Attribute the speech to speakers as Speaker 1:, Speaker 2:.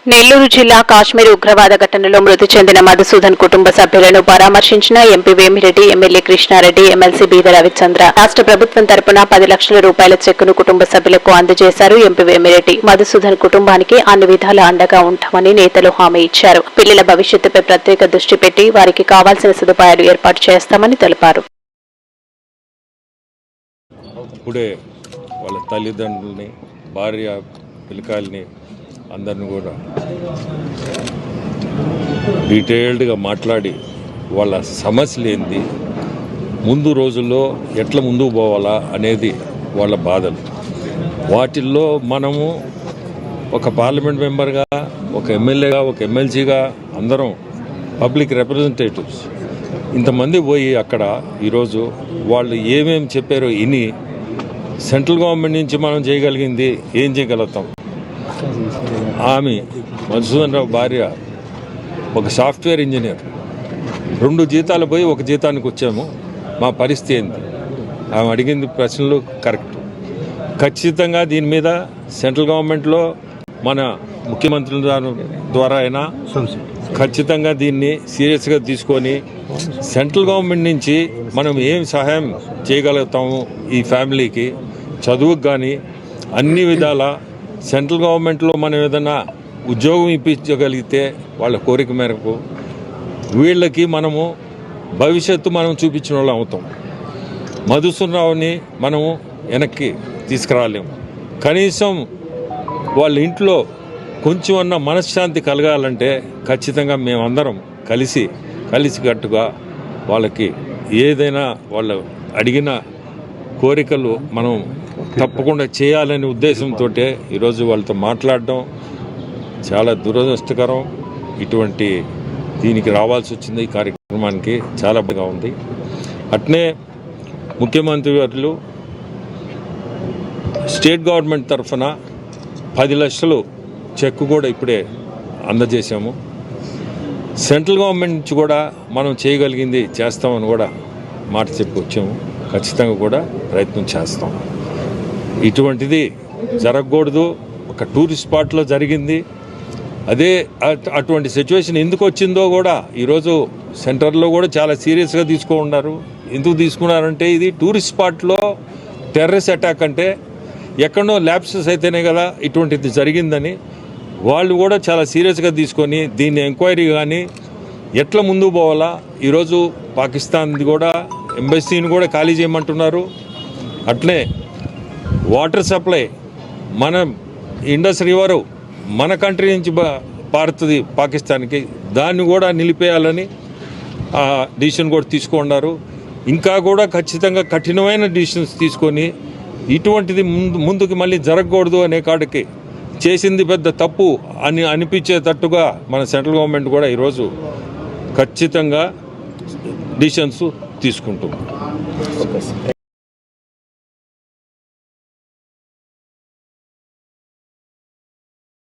Speaker 1: నెల్లూరు జిల్లా కాశ్మీర్ ఉగ్రవాద ఘటనలో మృతి చెందిన మధుసూదన్ కుటుంబ సభ్యులను పరామర్శించిన MP Vemireddy, MLA Krishnareddy, MLC Beeda Ravichandra. రాష్ట్ర ప్రభుత్వం తరపున 10 లక్షల రూపాయల చెక్కును కుటుంబ సభ్యులకు అందజేశారు ఎంపీ వేమిరెడ్డి. మధుసూదన్ కుటుంబానికి అన్ని విధాల అండగా ఉంటామని నేతలు హామీ ఇచ్చారు. పిల్లల భవిష్యత్తుపై ప్రత్యేక దృష్టి పెట్టి వారికి కావాల్సిన సదుపాయాలు ఏర్పాటు చేస్తామని తెలిపారు.
Speaker 2: ఇప్పుడే వాళ్ళ తల్లిదండ్రుల్ని, భార్య పిల్లకాయల్ని అందరిని కూడా డీటెయిల్డ్గా మాట్లాడి వాళ్ళ సమస్యలు ఏంది, ముందు రోజుల్లో ఎట్లా ముందుకు పోవాలా అనేది వాళ్ళ బాధలు. వాటిల్లో మనము ఒక పార్లమెంట్ మెంబర్గా, ఒక ఎమ్మెల్యేగా, ఒక ఎమ్మెల్సీగా అందరం పబ్లిక్ రిప్రజెంటేటివ్స్ ఇంతమంది పోయి అక్కడ ఈరోజు వాళ్ళు ఏమేమి చెప్పారో ఇని సెంట్రల్ గవర్నమెంట్ నుంచి మనం చేయగలిగింది ఏం చేయగలుగుతాం. ఆమె మధుసూదన్ రావు భార్య ఒక సాఫ్ట్వేర్ ఇంజనీర్, 2 జీతాలు పోయి 1 జీతానికి వచ్చాము, మా పరిస్థితి ఏంటి. ఆమె అడిగింది ప్రశ్నలు కరెక్ట్. ఖచ్చితంగా దీని మీద సెంట్రల్ గవర్నమెంట్లో మన ముఖ్యమంత్రుల ద్వారా అయినా ఖచ్చితంగా దీన్ని సీరియస్గా తీసుకొని సెంట్రల్ గవర్నమెంట్ నుంచి మనం ఏం సహాయం చేయగలుగుతాము ఈ ఫ్యామిలీకి, చదువుకు కానీ అన్ని విధాల సెంట్రల్ గవర్నమెంట్లో మనం ఏదైనా ఉద్యోగం ఇప్పించగలిగితే వాళ్ళ కోరిక మేరకు వీళ్ళకి మనము భవిష్యత్తు మనం చూపించిన వాళ్ళు అవుతాం. మధుసూదన్ రావుని మనము వెనక్కి తీసుకురాలేము. కనీసం వాళ్ళ ఇంట్లో కొంచెం అన్న మనశ్శాంతి కలగాలంటే ఖచ్చితంగా మేమందరం కలిసికట్టుగా వాళ్ళకి ఏదైనా వాళ్ళు అడిగిన కోరికలు మనం తప్పకుండా చేయాలనే ఉద్దేశంతో ఈరోజు వాళ్ళతో మాట్లాడడం చాలా దురదృష్టకరం. ఇటువంటి దీనికి రావాల్సి వచ్చింది. ఈ కార్యక్రమానికి చాలా బాగా ఉంది. అట్నే ముఖ్యమంత్రి గారు స్టేట్ గవర్నమెంట్ తరఫున 10 లక్షలు చెక్ కూడా ఇప్పుడే అందజేశాము. సెంట్రల్ గవర్నమెంట్ నుంచి కూడా మనం చేయగలిగింది చేస్తామని కూడా మాట చెప్పి వచ్చాము. ఖచ్చితంగా కూడా ప్రయత్నం చేస్తాం. ఇటువంటిది జరగకూడదు. ఒక టూరిస్ట్ స్పాట్లో జరిగింది. అటువంటి సిచ్యువేషన్ ఎందుకు వచ్చిందో కూడా ఈరోజు సెంటర్లో కూడా చాలా సీరియస్గా తీసుకున్నారు. ఎందుకు తీసుకున్నారంటే ఇది టూరిస్ట్ స్పాట్లో టెర్రరిస్ట్ అటాక్ అంటే ఎక్కడో ల్యాప్సెస్ అయితేనే కదా ఇటువంటిది జరిగిందని వాళ్ళు కూడా చాలా సీరియస్గా తీసుకొని దీన్ని ఎంక్వైరీ కానీ ఎట్లా ముందుకు పోవాలా. ఈరోజు పాకిస్తాన్ది కూడా ఎంబసీని కూడా ఖాళీ చేయమంటున్నారు. అట్లే వాటర్ సప్లై మన ఇండస్ రివరు మన కంట్రీ నుంచి పారుతుంది పాకిస్తాన్కి, దాన్ని కూడా నిలిపేయాలని డిసిషన్ కూడా తీసుకున్నారు. ఇంకా కూడా ఖచ్చితంగా కఠినమైన డిసిషన్స్ తీసుకొని ఇటువంటిది ముందుకు మళ్ళీ జరగకూడదు అనే కాడికి చేసింది పెద్ద తప్పు అని అనిపించేటట్టుగా మన సెంట్రల్ గవర్నమెంట్ కూడా ఈరోజు ఖచ్చితంగా డిసిషన్స్ తీసుకుంటుంది.